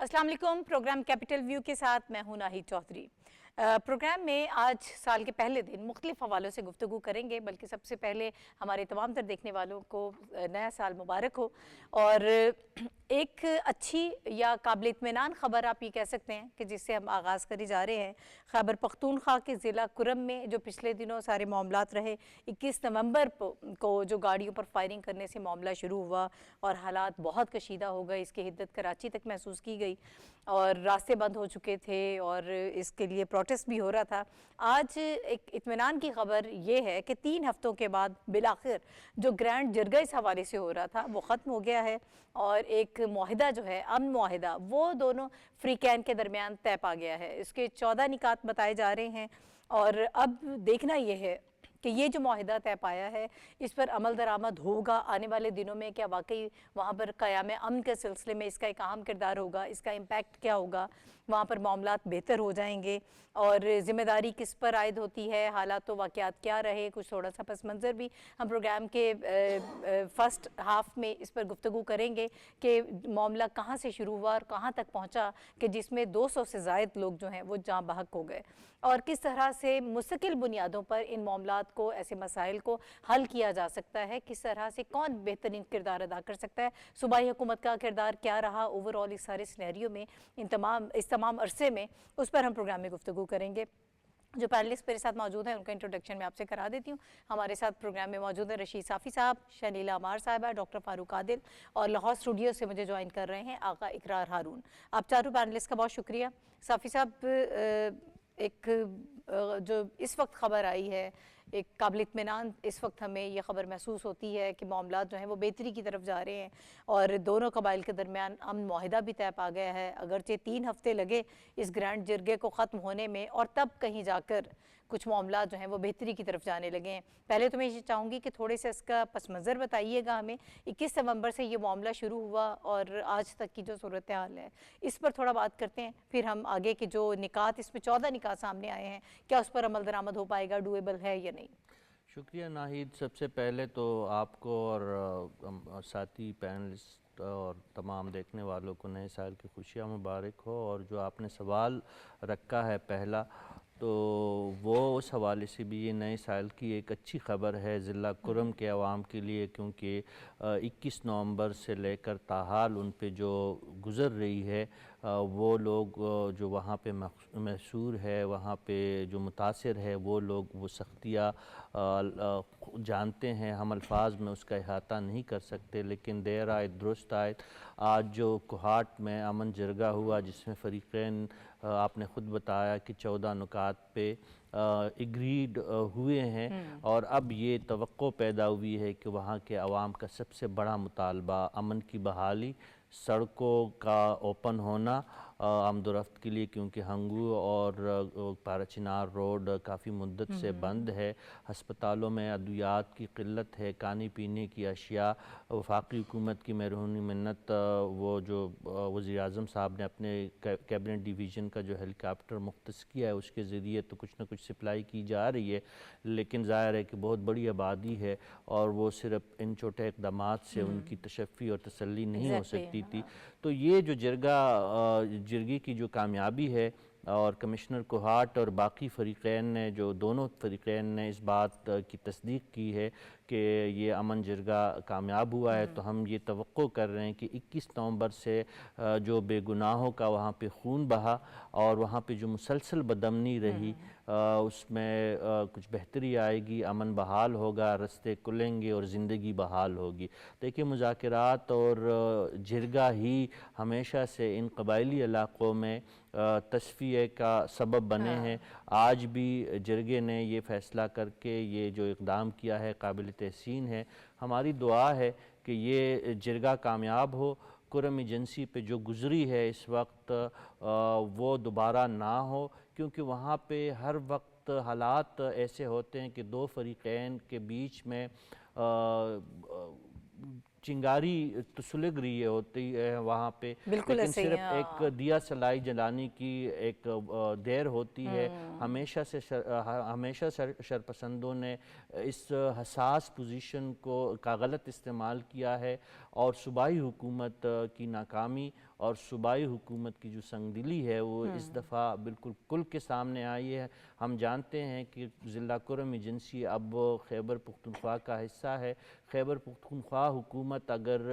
السلام علیکم۔ Programme capital view کے ساتھ میں ہوں ناہید چودھری۔ پروگرام میں آج سال کے پہلے دن مختلف حوالوں سے گفتگو کریں گے، بلکہ سب سے پہلے ہمارے تمام تر دیکھنے والوں کو نیا سال مبارک ہو۔ اور ایک اچھی یا قابل اطمینان خبر آپ یہ کہہ سکتے ہیں کہ جس سے ہم آغاز کری جا رہے ہیں، خیبر پختونخوا کے ضلع کرم میں جو پچھلے دنوں سارے معاملات رہے، 21 نومبر کو جو گاڑیوں پر فائرنگ کرنے سے معاملہ شروع ہوا اور حالات بہت کشیدہ ہو گئے، اس کی حدت کراچی تک محسوس کی گئی اور راستے بند ہو چکے تھے اور اس کے لیے پروٹیسٹ بھی ہو رہا تھا۔ آج ایک اطمینان کی خبر یہ ہے کہ 3 ہفتوں کے بعد بالآخر جو گرینڈ جرگہ اس حوالے سے ہو رہا تھا وہ ختم ہو گیا ہے، اور ایک معاہدہ جو ہے، امن معاہدہ، وہ دونوں فریقین کے درمیان طے پا گیا ہے۔ اس کے 14 نکات بتائے جا رہے ہیں، اور اب دیکھنا یہ ہے کہ یہ جو معاہدہ طے پایا ہے اس پر عمل درآمد ہوگا آنے والے دنوں میں، کیا واقعی وہاں پر قیام امن کے سلسلے میں اس کا ایک اہم کردار ہوگا، اس کا امپیکٹ کیا ہوگا، وہاں پر معاملات بہتر ہو جائیں گے، اور ذمہ داری کس پر عائد ہوتی ہے، حالات و واقعات کیا رہے، کچھ تھوڑا سا پس منظر بھی ہم پروگرام کے فرسٹ ہاف میں اس پر گفتگو کریں گے کہ معاملہ کہاں سے شروع ہوا اور کہاں تک پہنچا کہ جس میں 200 سے زائد لوگ جو ہیں وہ جاں بحق ہو گئے، اور کس طرح سے مستقل بنیادوں پر ان معاملات کو، ایسے مسائل کو حل کیا جا سکتا ہے، کس طرح سے کون بہترین کردار ادا کر سکتا ہے، صوبائی حکومت کا کردار کیا رہا اوورآل اس سارے سینیریو میں، اس تمام عرصے میں، اس پر ہم پروگرام میں گفتگو کریں گے۔ جو پینلسٹ میرے ساتھ موجود ہیں ان کا انٹروڈکشن میں آپ سے کرا دیتی ہوں۔ ہمارے ساتھ پروگرام میں موجود ہیں رشید صافی صاحب، شنیلا عمار صاحبہ، ڈاکٹر فاروق عادل، اور لاہور اسٹوڈیو سے مجھے جوائن کر رہے ہیں آقا اقرار ہارون۔ آپ چاروں پینلسٹ کا بہت شکریہ۔ صافی صاحب، ایک جو اس وقت خبر آئی ہے، ایک قابل اطمینان اس وقت ہمیں یہ خبر محسوس ہوتی ہے کہ معاملات جو ہیں وہ بہتری کی طرف جا رہے ہیں، اور دونوں قبائل کے درمیان امن معاہدہ بھی طے پا گیا ہے، اگرچہ 3 ہفتے لگے اس گرینڈ جرگے کو ختم ہونے میں، اور تب کہیں جا کر کچھ معاملات جو ہیں وہ بہتری کی طرف جانے لگے ہیں۔ پہلے تو میں یہ چاہوں گی کہ تھوڑے سے اس کا پس منظر بتائیے گا ہمیں، 21 نومبر سے یہ معاملہ شروع ہوا اور آج تک کی جو صورتحال ہے اس پر تھوڑا بات کرتے ہیں، پھر ہم آگے کے جو نکات، اس میں 14 نکات سامنے آئے ہیں، کیا اس پر عمل درآمد ہو پائے گا، ڈویبل ہے یا نہیں؟ شکریہ ناہید۔ سب سے پہلے تو آپ کو اور ساتھی پینلسٹ اور تمام دیکھنے والوں کو نئے سال کی خوشیاں مبارک ہو، اور جو آپ نے سوال رکھا ہے پہلا، تو وہ اس حوالے سے بھی یہ نئے سال کی ایک اچھی خبر ہے ضلع کرم کے عوام کے لیے، کیونکہ 21 نومبر سے لے کر تاحال ان پہ جو گزر رہی ہے، وہ لوگ جو وہاں پہ محصور ہے، وہاں پہ جو متاثر ہے، وہ لوگ وہ سختیاں جانتے ہیں، ہم الفاظ میں اس کا احاطہ نہیں کر سکتے، لیکن دیر آئے درست آئے۔ آج جو کوہاٹ میں امن جرگہ ہوا جس میں فریقین، آپ نے خود بتایا کہ 14 نکات پہ اگریڈ ہوئے ہیں، اور اب یہ توقع پیدا ہوئی ہے کہ وہاں کے عوام کا سب سے بڑا مطالبہ امن کی بحالی، سڑکوں کا اوپن ہونا آمد و رفت کے لیے، کیونکہ ہنگو اور پارچینار روڈ کافی مدت سے بند ہے، ہسپتالوں میں ادویات کی قلت ہے، کھانے پینے کی اشیاء، وفاقی حکومت کی مہربانی منت، وہ جو وزیر اعظم صاحب نے اپنے کیبنٹ ڈیویژن کا جو ہیلی کاپٹر مختص کیا ہے اس کے ذریعے تو کچھ نہ کچھ سپلائی کی جا رہی ہے، لیکن ظاہر ہے کہ بہت بڑی آبادی ہے اور وہ صرف ان چھوٹے اقدامات سے ان کی تشفی اور تسلی نہیں ہو سکتی تھی۔ تو یہ جو جرگے کی جو کامیابی ہے، اور کمشنر کوہاٹ اور باقی فریقین نے، جو دونوں فریقین نے اس بات کی تصدیق کی ہے کہ یہ امن جرگہ کامیاب ہوا ہے، تو ہم یہ توقع کر رہے ہیں کہ 21 نومبر سے جو بے گناہوں کا وہاں پہ خون بہا اور وہاں پہ جو مسلسل بدامنی رہی، اس میں کچھ بہتری آئے گی، امن بحال ہوگا، رستے کھلیں گے اور زندگی بحال ہوگی۔ دیکھیں، مذاکرات اور جرگہ ہی ہمیشہ سے ان قبائلی علاقوں میں تصفیے کا سبب بنے ہیں۔ آج بھی جرگے نے یہ فیصلہ کر کے یہ جو اقدام کیا ہے قابل تحسین ہے۔ ہماری دعا ہے کہ یہ جرگہ کامیاب ہو، کرم ایجنسی پہ جو گزری ہے اس وقت وہ دوبارہ نہ ہو، کیونکہ وہاں پہ ہر وقت حالات ایسے ہوتے ہیں کہ دو فریقین کے بیچ میں چنگاری تو سلگ رہی ہوتی ہے وہاں پہ، لیکن صرف ایک دیا سلائی جلانے کی ایک دیر ہوتی ہے۔ ہمیشہ شرپسندوں نے اس حساس پوزیشن کا غلط استعمال کیا ہے، اور صوبائی حکومت کی ناکامی اور صوبائی حکومت کی جو سنگ دلی ہے وہ اس دفعہ بالکل کل کے سامنے آئی ہے۔ ہم جانتے ہیں کہ ضلع کرم ایجنسی اب خیبر پختونخوا کا حصہ ہے۔ خیبر پختونخوا حکومت اگر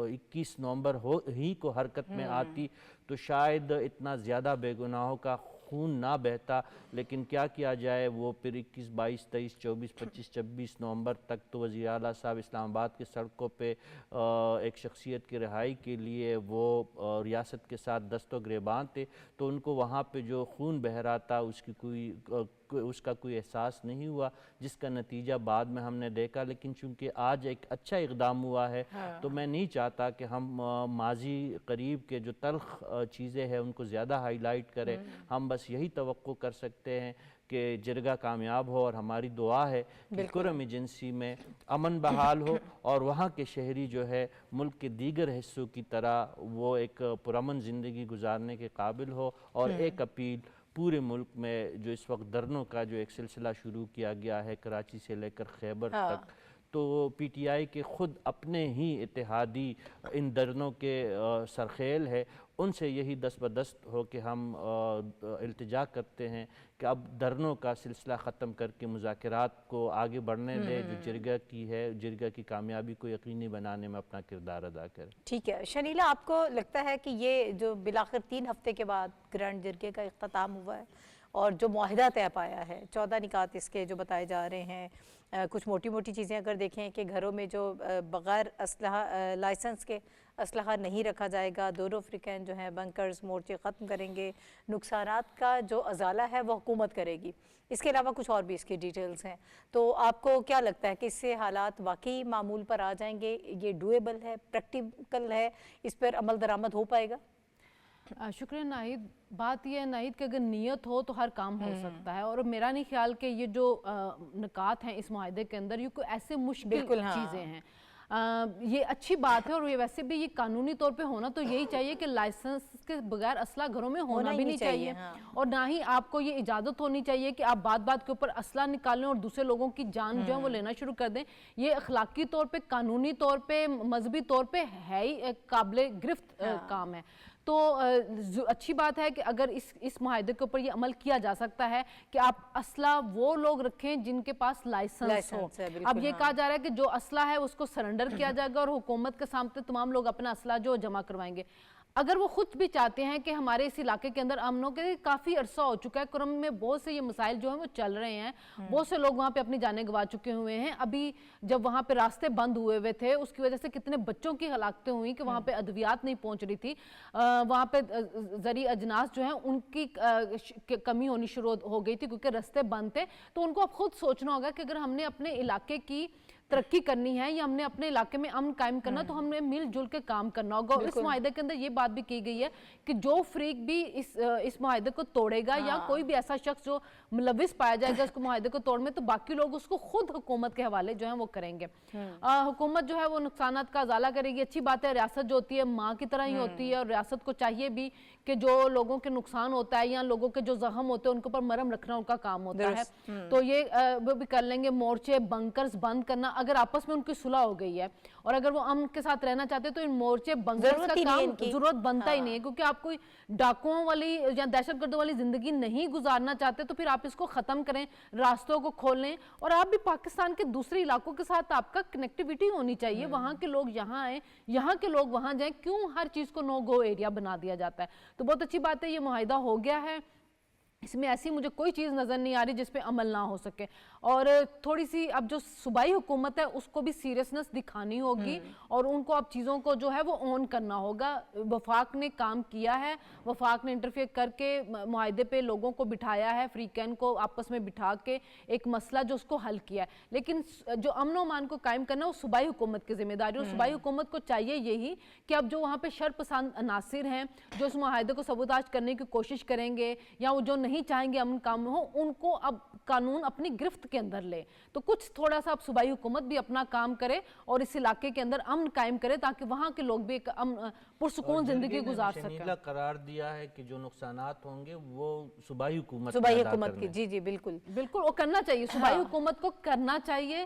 21 نومبر ہی کو حرکت میں آتی تو شاید اتنا زیادہ بے گناہوں کا خون نہ بہتا، لیکن کیا کیا جائے، وہ پھر 21، 22، 23، 24، 25، 26 نومبر تک تو وزیر اعلیٰ صاحب اسلام آباد کے سڑکوں پہ ایک شخصیت کی رہائی کے لیے وہ ریاست کے ساتھ دست و گریباں تھے، تو ان کو وہاں پہ جو خون بہہ رہا تھا اس کا کوئی احساس نہیں ہوا، جس کا نتیجہ بعد میں ہم نے دیکھا۔ لیکن چونکہ آج ایک اچھا اقدام ہوا ہے تو میں نہیں چاہتا کہ ہم ماضی قریب کے جو تلخ چیزیں ہیں ان کو زیادہ ہائی لائٹ کریں۔ ہم بس یہی توقع کر سکتے ہیں کہ جرگہ کامیاب ہو، اور ہماری دعا ہے کہ کرم ایجنسی میں امن بحال ہو اور وہاں کے شہری جو ہے ملک کے دیگر حصوں کی طرح وہ ایک پرامن زندگی گزارنے کے قابل ہو۔ اور ایک اپیل پورے ملک میں جو اس وقت دھرنوں کا جو ایک سلسلہ شروع کیا گیا ہے کراچی سے لے کر خیبر تک، تو پی ٹی آئی کے خود اپنے ہی اتحادی ان دھرنوں کے سرخیل ہے، ان سے یہی دست بدست ہو کہ ہم التجا کرتے ہیں کہ اب دھرنوں کا سلسلہ ختم کر کے مذاکرات کو آگے بڑھنے دے، جو جرگہ کی ہے، جرگہ کی کامیابی کو یقینی بنانے میں اپنا کردار ادا کرے۔ ٹھیک ہے شنیلا، آپ کو لگتا ہے کہ یہ جو بالآخر 3 ہفتے کے بعد گرینڈ جرگے کا اختتام ہوا ہے اور جو معاہدہ طے پایا ہے، 14 نکات اس کے جو بتائے جا رہے ہیں، کچھ موٹی موٹی چیزیں اگر دیکھیں کہ گھروں میں جو بغیر اسلحہ لائسنس کے اسلحہ نہیں رکھا جائے گا، دونوں فریقین جو ہیں بنکرز مورچے ختم کریں گے، نقصانات کا جو ازالہ ہے وہ حکومت کرے گی، اس کے علاوہ کچھ اور بھی اس کی ڈیٹیلز ہیں، تو آپ کو کیا لگتا ہے کہ اس سے حالات واقعی معمول پر آ جائیں گے؟ یہ ڈویبل ہے، پریکٹیکل ہے، اس پر عمل درآمد ہو پائے گا؟ شکریہ ناہید۔ بات یہ ہے ناہید کہ اگر نیت ہو تو ہر کام ہو سکتا ہے، اور میرا نہیں خیال کہ یہ جو نکات ہیں اس معاہدے کے اندر یہ کوئی ایسے مشکل چیزیں ہیں۔ یہ اچھی بات ہے، اور یہ ویسے بھی یہ قانونی طور پہ ہونا تو یہی چاہیے کہ لائسنس کے بغیر اسلحہ گھروں میں ہونا بھی نہیں چاہیے، اور نہ ہی آپ کو یہ اجازت ہونی چاہیے کہ آپ بات بات کے اوپر اسلحہ نکالیں اور دوسرے لوگوں کی جان جو ہے وہ لینا شروع کر دیں۔ یہ اخلاقی طور پہ، قانونی طور پہ، مذہبی طور پہ ہے ہی قابل گرفت کام ہے۔ تو اچھی بات ہے کہ اگر اس معاہدے کے اوپر یہ عمل کیا جا سکتا ہے کہ آپ اسلحہ وہ لوگ رکھیں جن کے پاس لائسنس ہو۔ اب یہ کہا جا رہا ہے کہ جو اسلحہ ہے اس کو سرنڈر کیا جائے گا اور حکومت کے سامنے تمام لوگ اپنا اسلحہ جو جمع کروائیں گے۔ اگر وہ خود بھی چاہتے ہیں کہ ہمارے اس علاقے کے اندر امن ہو، کہ کافی عرصہ ہو چکا ہے کرم میں بہت سے یہ مسائل جو ہیں وہ چل رہے ہیں، بہت سے لوگ وہاں پہ اپنی جانیں گوا چکے ہوئے ہیں۔ ابھی جب وہاں پہ راستے بند ہوئے تھے اس کی وجہ سے کتنے بچوں کی ہلاکتیں ہوئیں کہ وہاں پہ ادویات نہیں پہنچ رہی تھی، وہاں پہ زرعی اجناس جو ہیں ان کی کمی ہونی شروع ہو گئی تھی کیونکہ راستے بند تھے۔ تو ان کو اب خود سوچنا ہوگا کہ اگر ہم نے اپنے علاقے کی ترقی کرنی ہے یا ہم نے اپنے علاقے میں امن قائم کرنا تو ہم نے مل جل کے کام کرنا ہوگا۔ اور اس معاہدے کے اندر یہ بات بھی کی گئی ہے کہ جو فریق بھی اس معاہدے کو توڑے گا یا کوئی بھی ایسا شخص جو ملوث پایا جائے گا اس کو معاہدے کو توڑ میں، تو باقی لوگ اس کو خود حکومت کے حوالے جو ہیں وہ کریں گے۔ حکومت جو ہے وہ نقصانات کا ازالہ کرے گی۔ اچھی بات ہے، ریاست جو ہوتی ہے ماں کی طرح ہی ہوتی ہے، اور ریاست کو چاہیے بھی کہ جو لوگوں کے نقصان ہوتا ہے یا لوگوں کے جو زخم ہوتے ہیں ان کے اوپر مرہم رکھنا ان کا کام ہوتا ہے، تو یہ وہ بھی کر لیں گے۔ مورچے بنکرز بند کرنا، اگر آپس میں ان کی صلح ہو گئی ہے اور اگر وہ امن کے ساتھ رہنا چاہتے تو ان مورچے بنکرز کا کام ضرورت بنتا ہی نہیں ہے، کیونکہ آپ کوئی ڈاکوؤں والی یا دہشت گردوں والی زندگی نہیں گزارنا چاہتے تو پھر آپ اس کو ختم کریں، راستوں کو کھولیں، اور آپ بھی پاکستان کے دوسرے علاقوں کے ساتھ آپ کا کنیکٹیویٹی ہونی چاہیے، وہاں کے لوگ یہاں آئیں، یہاں کے لوگ وہاں جائیں، کیوں ہر چیز کو نو گو ایریا بنا دیا جاتا ہے۔ تو بہت اچھی بات ہے، یہ معاہدہ ہو گیا ہے، اس میں ایسی مجھے کوئی چیز نظر نہیں آ رہی جس پہ عمل نہ ہو سکے، اور تھوڑی سی اب جو صوبائی حکومت ہے اس کو بھی سیریسنس دکھانی ہوگی اور ان کو اب چیزوں کو جو ہے وہ اون کرنا ہوگا۔ وفاق نے کام کیا ہے، وفاق نے انٹرفیئر کر کے معاہدے پہ لوگوں کو بٹھایا ہے، فریقین کو آپس میں بٹھا کے ایک مسئلہ جو اس کو حل کیا ہے، لیکن جو امن و امان کو قائم کرنا وہ صوبائی حکومت کی ذمہ داری ہے، اور صوبائی حکومت کو چاہیے یہی کہ اب جو وہاں پہ شر پسند عناصر ہیں جو اس معاہدے کو سبوتاژ کرنے کی کوشش کریں گے یا وہ جو نہیں چاہیں گے امن کام ہو، ان کو اب قانون اپنی گرفت کے اندر لے، تو کچھ تھوڑا سا اب صوبائی حکومت بھی اپنا کام کرے اور اس علاقے کے اندر امن قائم کرے تاکہ وہاں کے لوگ بھی ایک پرسکون زندگی گزار سکیں۔ شنیلا قرار دیا ہے کہ جو نقصانات ہوں گے وہ صوبائی حکومت کی، جی جی بالکل بالکل وہ کرنا چاہیے، صوبائی حکومت کو کرنا چاہیے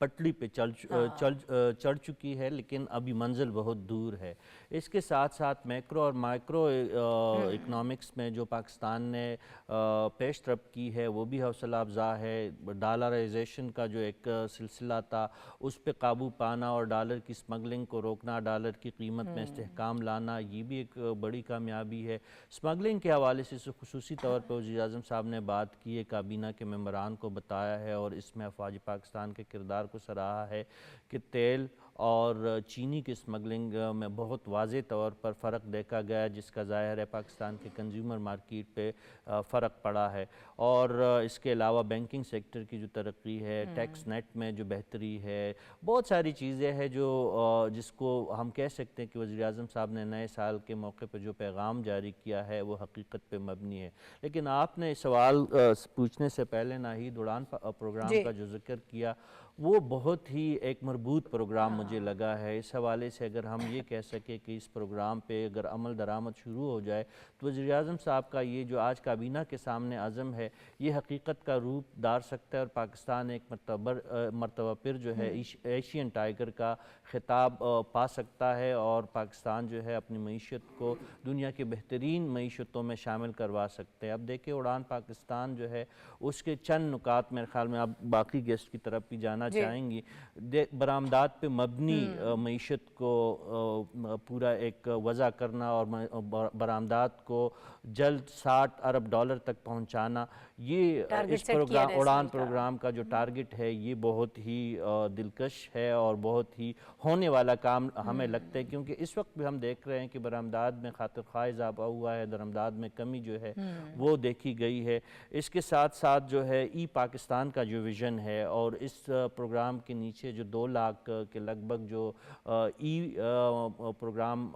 پٹری پہ چڑھ چکی ہے، لیکن ابھی منزل بہت دور ہے۔ اس کے ساتھ ساتھ میکرو اور مائکرو اکنامکس میں جو پاکستان نے پیش رفت کی ہے وہ بھی حوصلہ افزا ہے۔ ڈالرائزیشن کا جو ایک سلسلہ تھا اس پہ قابو پانا اور ڈالر کی سمگلنگ کو روکنا، ڈالر کی قیمت میں استحکام لانا، یہ بھی ایک بڑی کامیابی ہے۔ سمگلنگ کے حوالے سے خصوصی طور پہ وزیر اعظم صاحب نے بات کی ہے، کابینہ کے ممبران کو بتایا ہے اور اس میں افواج پاکستان کے کردار کو سراہا ہے کہ تیل اور چینی کی سمگلنگ میں بہت واضح طور پر فرق دیکھا گیا، جس کا ظاہر ہے پاکستان کے کنزیومر مارکیٹ پہ فرق پڑا ہے۔ اور اس کے علاوہ بینکنگ سیکٹر کی جو ترقی ہے، ٹیکس نیٹ میں جو بہتری ہے، بہت ساری چیزیں ہیں جو جس کو ہم کہہ سکتے ہیں کہ وزیر اعظم صاحب نے نئے سال کے موقع پہ جو پیغام جاری کیا ہے وہ حقیقت پہ مبنی ہے۔ لیکن آپ نے سوال پوچھنے سے پہلے ناہید اڑان پروگرام کا جو ذکر کیا، وہ بہت ہی ایک مربوط پروگرام مجھے لگا ہے۔ اس حوالے سے اگر ہم یہ کہہ سکیں کہ اس پروگرام پہ اگر عمل درآمد شروع ہو جائے تو وزیر اعظم صاحب کا یہ جو آج کابینہ کے سامنے عزم ہے یہ حقیقت کا روپ دار سکتا ہے، اور پاکستان ایک مرتبہ پھر جو ہے ایشین ٹائیگر کا خطاب پا سکتا ہے، اور پاکستان جو ہے اپنی معیشت کو دنیا کے بہترین معیشتوں میں شامل کروا سکتے ہیں۔ اب دیکھیں اڑان پاکستان جو ہے اس کے چند نکات میرے خیال میں آپ باقی گیسٹ کی طرف بھی جانا چاہیں گی۔ برآمدات پہ مبنی معیشت کو پورا ایک وضع کرنا اور برآمدات کو جلد 60 ارب ڈالر تک پہنچانا، یہ اس پروگرام اڑان پروگرام کا جو ٹارگٹ ہے یہ بہت ہی دلکش ہے اور بہت ہی ہونے والا کام ہمیں لگتا ہے، کیونکہ اس وقت بھی ہم دیکھ رہے ہیں کہ برآمدات میں خاطر خواہ اضافہ ہوا ہے، درآمدات میں کمی جو ہے وہ دیکھی گئی ہے۔ اس کے ساتھ ساتھ جو ہے ای پاکستان کا جو ویژن ہے اور اس پروگرام کے نیچے جو 2 لاکھ کے لگ بھگ جو ای پروگرام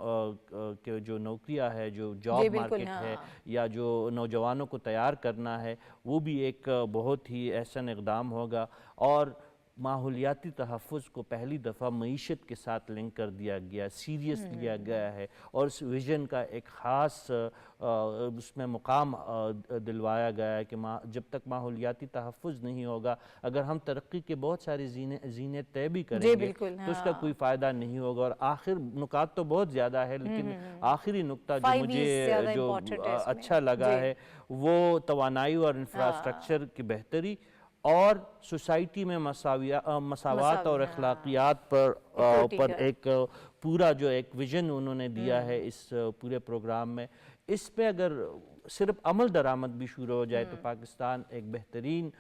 کے جو نوکریاں ہے، جو جاب مارکیٹ ہے یا جو نوجوانوں کو تیار کرنا ہے، وہ بھی ایک بہت ہی احسن اقدام ہوگا۔ اور ماحولیاتی تحفظ کو پہلی دفعہ معیشت کے ساتھ لنک کر دیا گیا، سیریس لیا گیا ہے، اور اس ویژن کا ایک خاص اس میں مقام دلوایا گیا ہے کہ جب تک ماحولیاتی تحفظ نہیں ہوگا، اگر ہم ترقی کے بہت ساری زینے طے بھی کریں گے تو اس کا کوئی فائدہ نہیں ہوگا۔ اور آخر نکات تو بہت زیادہ ہے، لیکن آخری نقطہ جو مجھے جو اچھا لگا ہے وہ توانائی اور انفراسٹرکچر کی بہتری اور سوسائٹی میں مساوات اور اخلاقیات پر ایک پورا جو ایک ویژن انہوں نے دیا ہے اس پورے پروگرام میں، اس پہ اگر صرف عمل درآمد بھی شروع ہو جائے تو پاکستان ایک بہترین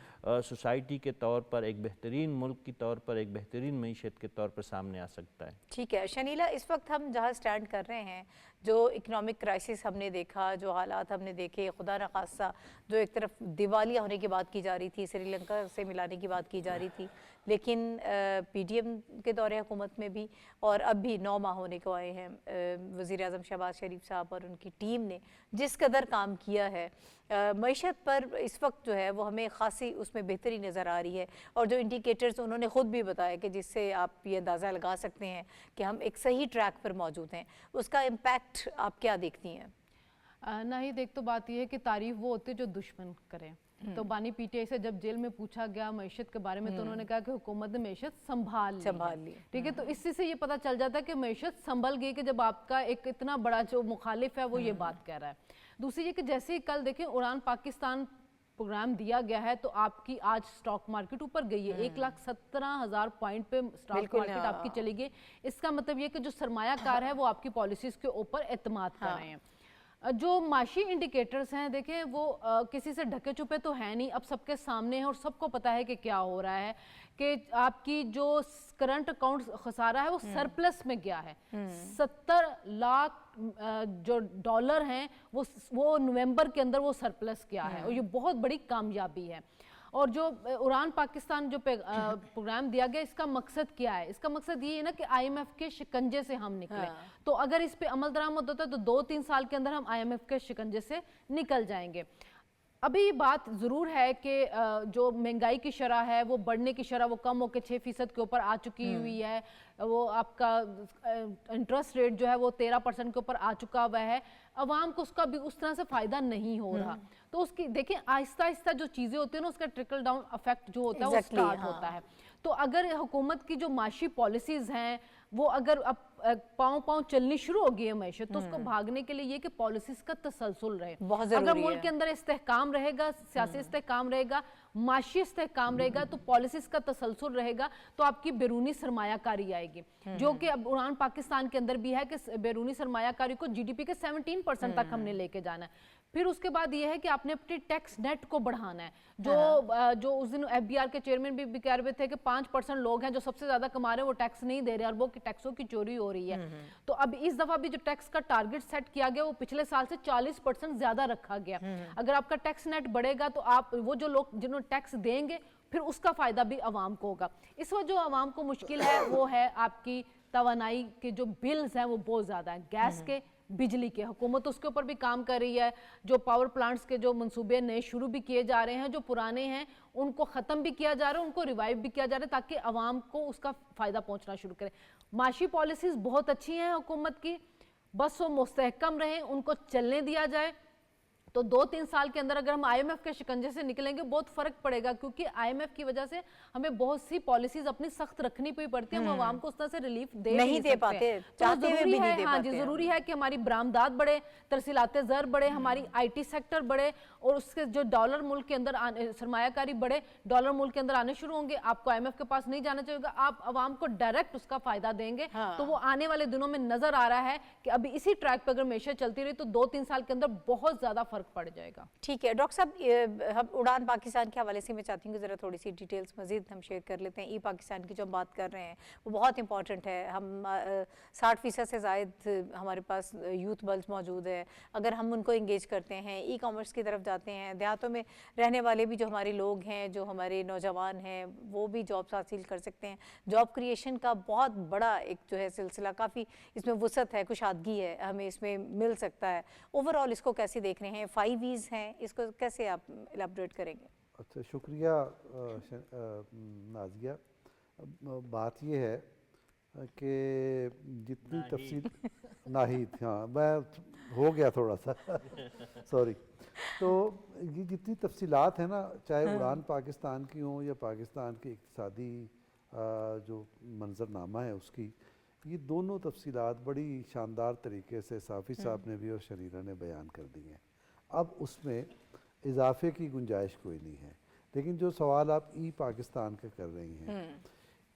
سوسائٹی کے طور پر، ایک بہترین ملک کے طور پر، ایک بہترین معیشت کے طور پر سامنے آ سکتا ہے۔ ٹھیک ہے شنیلا، اس وقت ہم جہاں سٹینڈ کر رہے ہیں، جو اکنامک کرائسس ہم نے دیکھا، جو حالات ہم نے دیکھے، خدا نخواستہ جو ایک طرف دیوالیہ ہونے کی بات کی جا رہی تھی، سری لنکا سے ملانے کی بات کی جا رہی تھی، لیکن پی ڈی ایم کے دور حکومت میں بھی اور اب بھی 9 ماہ ہونے کو آئے ہیں، وزیر اعظم شہباز شریف صاحب اور ان کی ٹیم نے جس قدر کام کیا ہے معیشت پر، اس وقت جو ہے وہ ہمیں خاصی اس میں بہتری نظر آ رہی ہے، اور جو انڈیکیٹرز انہوں نے خود بھی بتایا کہ جس سے آپ یہ اندازہ لگا سکتے ہیں کہ ہم ایک صحیح ٹریک پر موجود ہیں، اس کا امپیکٹ آپ کیا دیکھتی ہیں؟ نہیں، ایک تو بات یہ ہے کہ تعریف وہ ہوتی ہے جو دشمن کریں۔ تو بانی پی ٹی آئی سے جب جیل میں پوچھا گیا معیشت کے بارے میں تو انہوں نے کہا کہ حکومت نے معیشت سنبھال لی، ٹھیک ہے، تو اس سے یہ پتہ چل جاتا ہے کہ معیشت سنبھل گئی کہ جب آپ کا ایک اتنا بڑا جو مخالف ہے وہ یہ بات کہہ رہا ہے۔ دوسری یہ کہ جیسے ہی کل دیکھیں اڑان پاکستان پروگرام دیا گیا ہے تو آپ کی آج سٹاک مارکیٹ اوپر گئی ہے، 1,17,000 پوائنٹ پہ سٹاک مارکیٹ آپ کی چلی گئی۔ اس کا مطلب یہ کہ جو سرمایہ کار ہے وہ آپ کی پالیسیز کے اوپر اعتماد کر رہے ہیں۔ جو معاشی انڈیکیٹرز ہیں دیکھیں وہ کسی سے ڈھکے چھپے تو ہیں نہیں، اب سب کے سامنے ہیں اور سب کو پتا ہے کہ کیا ہو رہا ہے، کہ آپ کی جو کرنٹ اکاؤنٹ خسارہ ہے وہ سرپلس میں گیا ہے۔ 70 لاکھ جو ڈالر ہیں وہ نومبر کے اندر وہ سرپلس کیا ہے، اور یہ بہت بڑی کامیابی ہے۔ اور جو اڑان پاکستان جو پروگرام دیا گیا، اس کا مقصد کیا ہے؟ اس کا مقصد یہ ہے نا کہ آئی ایم ایف کے شکنجے سے ہم نکلیں، تو اگر اس پہ عمل درآمد ہوتا ہے تو 2-3 سال کے اندر ہم آئی ایم ایف کے شکنجے سے نکل جائیں گے۔ ابھی یہ بات ضرور ہے کہ جو مہنگائی کی شرح ہے وہ بڑھنے کی شرح وہ کم ہو کے 6% کے اوپر آ چکی ہوئی ہے، وہ آپ کا انٹرسٹ ریٹ جو ہے وہ 13% کے اوپر آ چکا ہوا ہے، عوام کو اس کا بھی اس طرح سے فائدہ نہیں ہو رہا۔ تو اس کی دیکھیں آہستہ آہستہ جو چیزیں ہوتی ہیں نا اس کا ٹرکل ڈاؤن افیکٹ جو ہوتا ہے وہ سٹارٹ ہوتا ہے۔ تو اگر حکومت کی جو معاشی پالیسیز ہیں وہ اگر اب پاؤں چلنی شروع ہوگی ہے معیشت، تو اس کو بھاگنے کے لیے یہ کہ پالیسیز کا تسلسل رہے. اگر ملک کے اندر استحکام رہے گا، سیاسی استحکام رہے گا، معاشی استحکام رہے گا، تو پالیسیز کا تسلسل رہے گا، تو آپ کی بیرونی سرمایہ کاری آئے گی، جو کہ اب اڑان پاکستان کے اندر بھی ہے کہ بیرونی سرمایہ کاری کو جی ڈی پی کے 17% تک ہم نے لے کے جانا ہے. پھر اس کے بعد یہ ہے کہ آپ نے اپنی ٹیکس نیٹ کو بڑھانا ہے. جو اس دن ایف بی آر کے چیئرمین بھی کہہ رہے تھے کہ 5% لوگ ہیں جو سب سے زیادہ کما رہے ہیں وہ ٹیکس نہیں دے رہے، اور وہ ٹیکسوں کی چوری ہو رہی ہے. تو اب اس دفعہ بھی جو ٹیکس کا ٹارگٹ سیٹ کیا گیا وہ پچھلے سال سے 40% زیادہ رکھا گیا. اگر آپ کا ٹیکس نیٹ بڑھے گا تو آپ وہ جو لوگ جنہوں ٹیکس دیں گے پھر اس کا فائدہ بھی عوام کو ہوگا. اس وقت جو عوام کو مشکل ہے وہ ہے آپ کی توانائی کے جو بلز ہیں وہ بہت زیادہ ہیں، گیس کے، بجلی کے. حکومت اس کے اوپر بھی کام کر رہی ہے. جو پاور پلانٹس کے جو منصوبے نئے شروع بھی کیے جا رہے ہیں، جو پرانے ہیں ان کو ختم بھی کیا جا رہا ہے، ان کو ریوائیو بھی کیا جا رہا ہے تاکہ عوام کو اس کا فائدہ پہنچنا شروع کرے. معاشی پالیسیز بہت اچھی ہیں حکومت کی، بس وہ مستحکم رہیں، ان کو چلنے دیا جائے. تو 2-3 سال کے اندر اگر ہم آئی ایم ایف کے شکنجے سے نکلیں گے بہت فرق پڑے گا، کیونکہ آئی ایم ایف کی وجہ سے ہمیں بہت سی پالیسیز اپنی سخت رکھنی پڑتی ہیں، ہم عوام کو اس طرح سے ریلیف نہیں دے پاتے. ضروری ہے، ہاں جی، ضروری ہے کہ ہماری برآمدات بڑھے، ترسیلات زر بڑھے، ہماری آئی ٹی سیکٹر بڑھے، اور اس کے جو ڈالر ملک کے اندر سرمایہ کاری بڑھے، ڈالر ملک کے اندر آنے شروع ہوں گے. آپ کو آئی ایم ایف کے پاس نہیں جانا چاہیے گا، آپ عوام کو ڈائریکٹ اس کا فائدہ دیں گے. تو وہ آنے والے دنوں میں نظر آ رہا ہے کہ ابھی اسی ٹریک پہ اگر معیشت چلتی رہی تو 2-3 سال کے اندر بہت زیادہ فرق پڑ جائے گا. ٹھیک ہے ڈاکٹر صاحب، ہم اڑان پاکستان کے حوالے سے میں چاہتی ہوں کہ ذرا تھوڑی سی ڈیٹیلز مزید ہم شیئر کر لیتے ہیں. ای پاکستان کی جو ہم بات کر رہے ہیں وہ بہت امپورٹنٹ ہے. ہم 60% سے زائد ہمارے پاس یوتھ بلز موجود ہے. اگر ہم ان کو انگیج کرتے ہیں، ای کامرس کی طرف جاتے ہیں، دیہاتوں میں رہنے والے بھی جو ہمارے لوگ ہیں، جو ہمارے نوجوان ہیں، وہ بھی جابس حاصل کر سکتے ہیں. جاب کریشن کا بہت بڑا ایک جو ہے سلسلہ، کافی اس میں وسعت ہے، کشادگی ہے، ہمیں اس میں مل سکتا ہے. اوور آل اس کو کیسے دیکھ رہے ہیں؟ 5 ایز ہیں، اس کو کیسے آپ ایلیبریٹ کریں گے؟ اچھا، شکریہ نازیہ. بات یہ ہے کہ جتنی تفصیل ناہید، ہاں میں ہو گیا تھوڑا سا سوری. تو یہ جتنی تفصیلات ہیں نا، چاہے اڑان پاکستان کی ہوں یا پاکستان کی اقتصادی جو منظرنامہ ہے اس کی، یہ دونوں تفصیلات بڑی شاندار طریقے سے صافی صاحب نے بھی اور شریرہ نے بیان کر دی ہیں. اب اس میں اضافے کی گنجائش کوئی نہیں ہے. لیکن جو سوال آپ ای پاکستان کا کر رہی ہیں،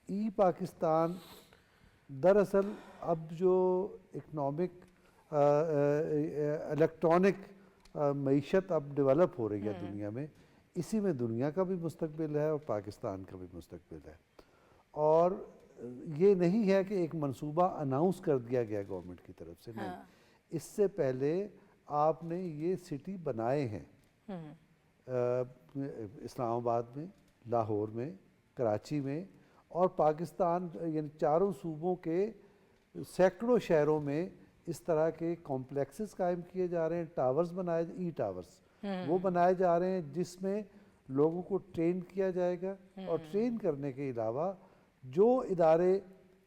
ای پاکستان دراصل اب جو اکنامک الیکٹرانک معیشت اب ڈیولپ ہو رہی ہے دنیا میں، اسی میں دنیا کا بھی مستقبل ہے اور پاکستان کا بھی مستقبل ہے. اور یہ نہیں ہے کہ ایک منصوبہ اناؤنس کر دیا گیا گورنمنٹ کی طرف سے، نہیں. اس سے پہلے آپ نے یہ سٹی بنائے ہیں اسلام آباد میں، لاہور میں، کراچی میں، اور پاکستان یعنی چاروں صوبوں کے سینکڑوں شہروں میں اس طرح کے کمپلیکسز قائم کیے جا رہے ہیں. ٹاورز بنائے، ای ٹاورز وہ بنائے جا رہے ہیں جس میں لوگوں کو ٹرین کیا جائے گا. اور ٹرین کرنے کے علاوہ جو ادارے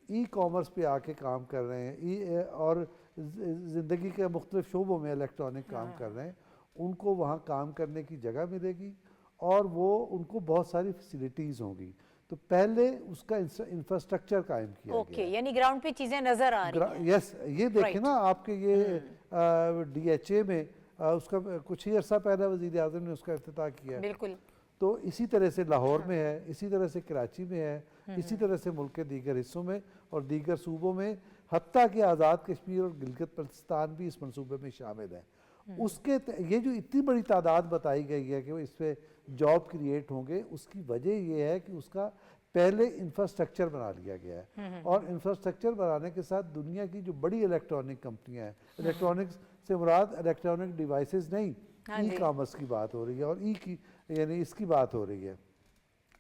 ای کامرس پہ آ کے کام کر رہے ہیں اور زندگی کے مختلف شعبوں میں الیکٹرانک کام کر رہے ہیں، ان کو وہاں کام کرنے کی جگہ ملے گی اور وہ ان کو بہت ساری فیسیلیٹیز ہوں گی. تو پہلے اس کا انفراسٹرکچر قائم کیا گیا. اوکے، یعنی گراؤنڈ پہ چیزیں نظر آ رہی ہیں. یس، یہ دیکھیں نا آپ کے یہ ڈی ایچ اے میں اس کا کچھ ہی عرصہ پہلے وزیر اعظم نے اس کا افتتاح کیا. بالکل. تو اسی طرح سے لاہور میں ہے، اسی طرح سے کراچی میں ہے، اسی طرح سے ملک کے دیگر حصوں میں اور دیگر صوبوں میں، حتیٰ کہ آزاد کشمیر اور گلگت بلتستان بھی اس منصوبے میں شامل ہے. اس کے یہ جو اتنی بڑی تعداد بتائی گئی ہے کہ وہ اس پہ جاب کریٹ ہوں گے، اس کی وجہ یہ ہے کہ اس کا پہلے انفراسٹرکچر بنا لیا گیا ہے. اور انفراسٹرکچر بنانے کے ساتھ دنیا کی جو بڑی الیکٹرانک کمپنیاں ہیں، الیکٹرانکس سے مراد الیکٹرانک ڈیوائسز نہیں، ای کامرس کی بات ہو رہی ہے، اور ای کی یعنی اس کی بات ہو رہی ہے،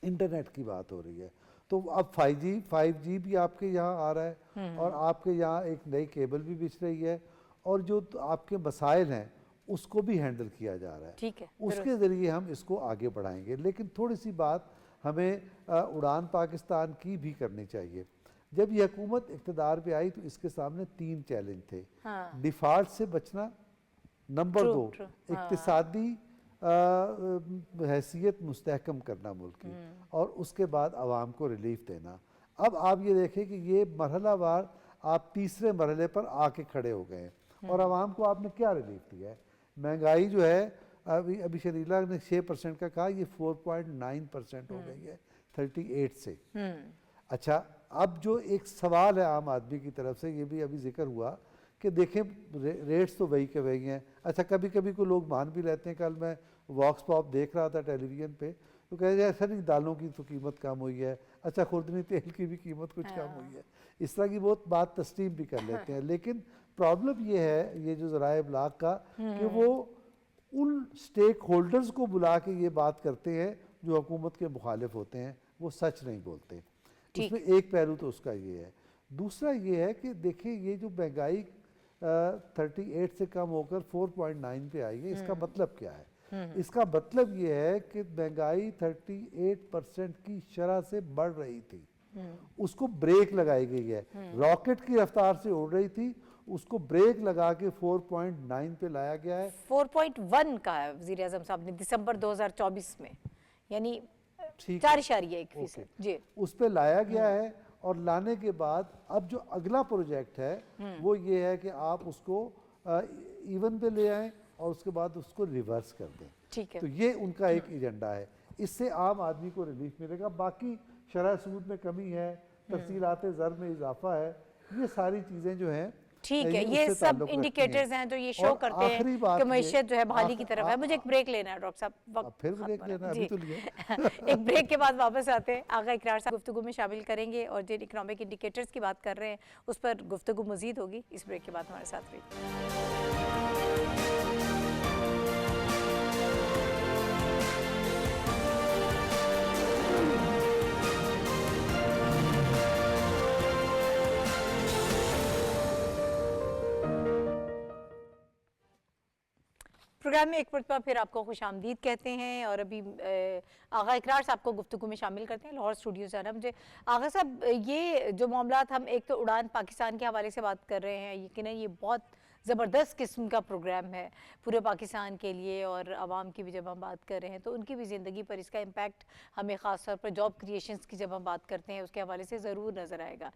انٹرنیٹ کی بات ہو رہی ہے. تو اب 5G بھی آپ کے یہاں آ رہا ہے، اور آپ کے یہاں ایک نئی کیبل بھی بچھ رہی ہے، اور جو آپ کے مسائل ہیں اس کو بھی ہینڈل کیا جا رہا ہے. ٹھیک ہے، اس کے ذریعے ہم اس کو آگے بڑھائیں گے. لیکن تھوڑی سی بات ہمیں اڑان پاکستان کی بھی کرنی چاہیے. جب یہ حکومت اقتدار پہ آئی تو اس کے سامنے 3 چیلنج تھے. ڈیفالٹ سے بچنا، نمبر 2 اقتصادی حیثیت مستحکم کرنا ملک کی اور اس کے بعد عوام کو ریلیف دینا. اب آپ یہ دیکھیں کہ یہ مرحلہ وار آپ تیسرے مرحلے پر آ کے کھڑے ہو گئے ہیں اور عوام کو آپ نے کیا ریلیف دیا ہے. مہنگائی جو ہے ابھی شریلا نے 6% کا کہا, یہ 4.9% ہو گئی ہے 38 سے. اچھا اب جو ایک سوال ہے عام آدمی کی طرف سے, یہ بھی ابھی ذکر ہوا کہ دیکھیں ریٹس تو وہی کے وہی ہیں. اچھا کبھی کبھی کو لوگ مان بھی لیتے ہیں. کل میں واکس پاپ دیکھ رہا تھا ٹیلی ویژن پہ, تو کہہ رہے ایسا نہیں دالوں کی تو قیمت کم ہوئی ہے, اچھا خوردنی تیل کی بھی قیمت کچھ کم ہوئی ہے. اس طرح کی بہت بات تسلیم بھی کر لیتے ہیں. لیکن پرابلم یہ ہے یہ جو ذرائع ابلاغ کا کہ وہ ان سٹیک ہولڈرز کو بلا کے یہ بات کرتے ہیں جو حکومت کے مخالف ہوتے ہیں, وہ سچ نہیں بولتے. اس میں ایک پہلو تو اس کا یہ ہے. دوسرا یہ ہے کہ دیکھیں یہ جو مہنگائی 38 سے کم ہو کر 4.9 پہ آئی ہے, اس کا مطلب کیا ہے؟ اس کا مطلب یہ ہے کہ مہنگائی 38% کی شرح سے بڑھ رہی تھی, اس کو بریک لگائی گئی ہے. راکٹ کی رفتار سے اڑ رہی تھی, اس کو بریک لگا کے 4.9 پہ لایا گیا ہے. 4.1 کا ہے وزیر اعظم صاحب نے دسمبر 2024 میں, یعنی 4.1%. جی اس پہ لایا گیا ہے. اور لانے کے بعد اب جو اگلا پروجیکٹ ہے وہ یہ ہے کہ آپ اس کو ایون پہ لے آئیں اور اس کے بعد اس کو ریورس کر دیں. ٹھیک ہے, تو یہ ان کا ایک ایجنڈا ہے. اس سے عام آدمی کو ریلیف ملے گا. باقی شرح سود میں کمی ہے, تفصیلات زر میں اضافہ ہے, یہ ساری چیزیں جو ہیں ٹھیک ہے, یہ سب انڈیکیٹرز ہیں جو یہ شو کرتے ہیں کہ معیشت جو ہے بحالی کی طرف ہے. مجھے ایک بریک لینا ہے ڈاکٹر صاحب, پھر بریک لینا ابھی تو لیا. ایک بریک کے بعد واپس آتے ہیں. آغا اقرار صاحب گفتگو میں شامل کریں گے اور جن اکنامک انڈیکیٹرز کی بات کر رہے ہیں اس پر گفتگو مزید ہوگی. اس بریک کے بعد ہمارے ساتھ رہیے. پروگرام میں ایک مرتبہ پھر آپ کو خوش آمدید کہتے ہیں اور ابھی آغا اقرار صاحب کو گفتگو میں شامل کرتے ہیں لاہور اسٹوڈیو سے. مجھے آغا صاحب یہ جو معاملات ہم ایک تو اڑان پاکستان کے حوالے سے بات کر رہے ہیں, یقیناً یہ بہت زبردست قسم کا پروگرام ہے پورے پاکستان کے لیے اور عوام کی بھی جب ہم بات کر رہے ہیں تو ان کی بھی زندگی پر اس کا امپیکٹ ہمیں خاص طور پر جاب کریشنز کی جب ہم بات کرتے ہیں اس کے حوالے سے ضرور نظر آئے گا.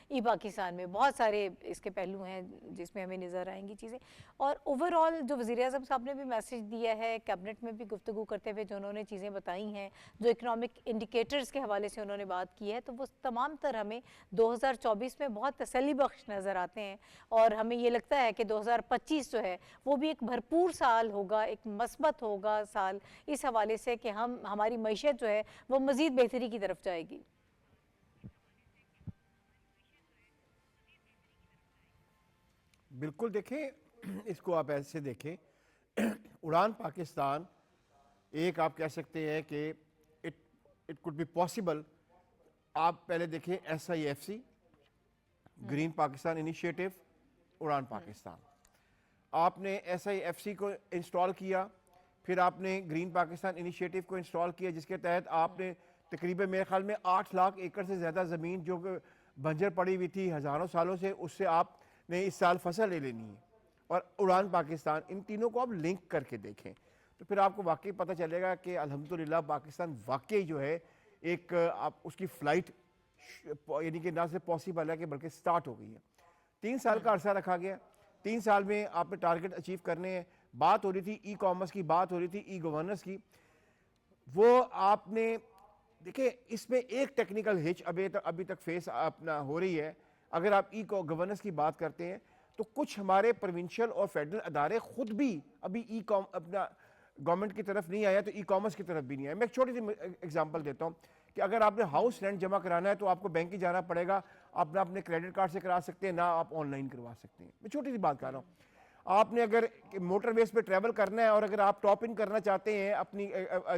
ای پاکستان میں بہت سارے اس کے پہلو ہیں جس میں ہمیں نظر آئیں گی چیزیں. اور اوور آل جو وزیر اعظم صاحب نے بھی میسیج دیا ہے کیبنٹ میں بھی گفتگو کرتے ہوئے جو انہوں نے چیزیں بتائی ہیں, جو اکنامک انڈیکیٹرز کے حوالے سے انہوں نے بات کی ہے, تو وہ تمام تر ہمیں 2024 میں بہت تسلی بخش نظر آتے ہیں. اور ہمیں یہ لگتا ہے کہ 2025 جو ہے وہ بھی ایک بھرپور سال ہوگا, ایک مثبت ہوگا سال اس حوالے سے کہ ہماری معیشت جو ہے وہ مزید بہتری کی طرف جائے گی. بالکل, دیکھیں اس کو آپ ایسے دیکھیں, اڑان پاکستان ایک آپ کہہ سکتے ہیں کہ اٹ کوڈ بی پاسبل. آپ پہلے دیکھیں SIFC گرین پاکستان انیشیٹو, اڑان پاکستان. آپ نے SIFC کو انسٹال کیا, پھر آپ نے گرین پاکستان انیشیٹو کو انسٹال کیا جس کے تحت آپ نے تقریباً میرے خیال میں 8 لاکھ ایکڑ سے زیادہ زمین جو کہ بنجر پڑی ہوئی تھی ہزاروں سالوں سے, اس سے آپ نے اس سال فصل لے لینی ہے. اور اڑان پاکستان, ان تینوں کو آپ لنک کر کے دیکھیں تو پھر آپ کو واقعی پتہ چلے گا کہ الحمدللہ پاکستان واقعی جو ہے ایک آپ اس کی فلائٹ یعنی کہ نہ صرف پاسبل ہے کہ بلکہ سٹارٹ ہو گئی ہے. 3 سال کا عرصہ رکھا گیا, 3 سال میں آپ نے ٹارگٹ اچیو کرنے ہیں. بات ہو رہی تھی ای کامرس کی, بات ہو رہی تھی ای گورننس کی, وہ آپ نے دیکھیں اس میں ایک ٹیکنیکل ہچ ابھی تک فیس اپنا ہو رہی ہے. اگر آپ ای گورننس کی بات کرتے ہیں تو کچھ ہمارے پروونشل اور فیڈرل ادارے خود بھی ابھی اپنا گورنمنٹ کی طرف نہیں آیا تو ای کامرس کی طرف بھی نہیں آیا. میں ایک چھوٹی سی ایگزامپل دیتا ہوں کہ اگر آپ نے ہاؤس رینٹ جمع کرانا ہے تو آپ کو بینک ہی جانا پڑے گا, آپ نہ اپنے کریڈٹ کارڈ سے کرا سکتے ہیں, نہ آپ آن لائن کروا سکتے ہیں. میں چھوٹی سی بات کر رہا ہوں. آپ نے اگر موٹر ویز پہ ٹریول کرنا ہے اور اگر آپ ٹاپ ان کرنا چاہتے ہیں اپنی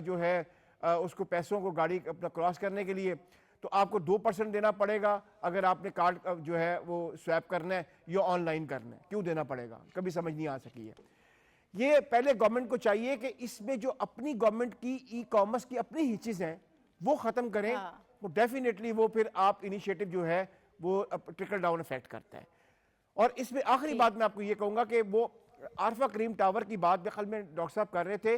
جو ہے اس کو پیسوں کو گاڑی اپنا کراس کرنے کے لیے, تو آپ کو 2% دینا پڑے گا اگر آپ نے کارڈ جو ہے وہ سویپ کرنا ہے یا آن لائن کرنا ہے. کیوں دینا پڑے گا, کبھی سمجھ نہیں آ سکی ہے. یہ پہلے گورنمنٹ کو چاہیے کہ اس میں جو اپنی گورنمنٹ کی ای کامرس کی اپنی ہچز ہیں وہ ختم کریں. وہ ڈیفینیٹلی وہ پھر آپ انیشیٹو جو ہے وہ ٹرکل ڈاؤن افیکٹ کرتا ہے. اور اس میں آخری بات میں آپ کو یہ کہوں گا کہ وہ عارفہ کریم ٹاور کی بات بخل میں ڈاکٹر صاحب کر رہے تھے.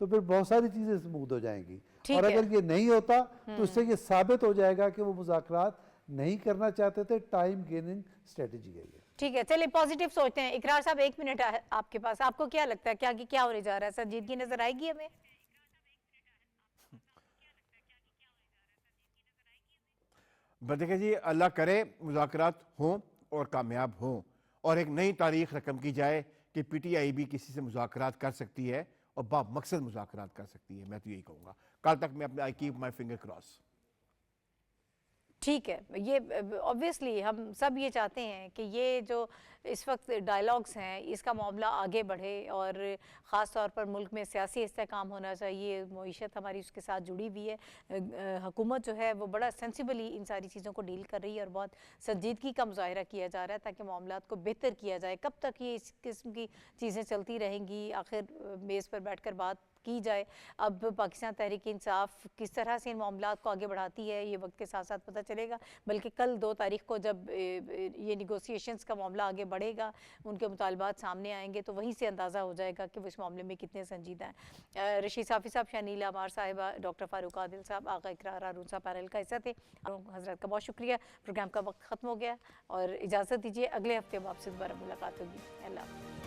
تو پھر بہت ساری چیزیں اسموتھ ہو جائیں گی. ٹھیک اور ہے. اگر یہ نہیں ہوتا تو اس سے یہ ثابت ہو جائے گا کہ وہ مذاکرات نہیں کرنا چاہتے تھے. ٹائم گیننگ اسٹریٹجی ہے یہ. ٹھیک ہے, چلیے پازیٹیو سوچتے ہیں. اقرار صاحب 1 منٹ آپ کے پاس, آپ کو کیا لگتا ہے کیا ہونے جا رہا ہے؟ سنجیدگی نظر آئے گی ہمیں؟ دیکھیں جی, اللہ کرے مذاکرات ہوں اور کامیاب ہوں, اور ایک نئی تاریخ رقم کی جائے کہ پی ٹی آئی بھی کسی سے مذاکرات کر سکتی ہے اور با مقصد مذاکرات کر سکتی ہے. میں تو یہی کہوں گا. کل تک میں اپنے I keep my finger cross. ٹھیک ہے, یہ obviously ہم سب یہ چاہتے ہیں کہ یہ جو اس وقت ڈائلاگس ہیں اس کا معاملہ آگے بڑھے, اور خاص طور پر ملک میں سیاسی استحکام ہونا چاہیے. معیشت ہماری اس کے ساتھ جڑی ہوئی ہے. حکومت جو ہے وہ بڑا سینسیبلی ان ساری چیزوں کو ڈیل کر رہی ہے اور بہت سنجیدگی کا مظاہرہ کیا جا رہا ہے تاکہ معاملات کو بہتر کیا جائے. کب تک یہ اس قسم کی چیزیں چلتی رہیں گی؟ آخر میز پر بیٹھ کر بات کی جائے. اب پاکستان تحریک انصاف کس طرح سے ان معاملات کو آگے بڑھاتی ہے یہ وقت کے ساتھ ساتھ پتہ چلے گا, بلکہ کل 2 تاریخ کو جب یہ نیگوسیشنز کا معاملہ آگے بڑھے گا, ان کے مطالبات سامنے آئیں گے, تو وہیں سے اندازہ ہو جائے گا کہ وہ اس معاملے میں کتنے سنجیدہ ہیں. رشید صافی صاحب, شانیلا عمار صاحبہ, ڈاکٹر فاروق عادل صاحب, آغا اقرار ہارون صاحب پینل کا حصہ تھے. حضرات کا بہت شکریہ. پروگرام کا وقت ختم ہو گیا اور اجازت دیجیے, اگلے ہفتے آپ سے دوبارہ ملاقات ہوگی. اللہ حافظ.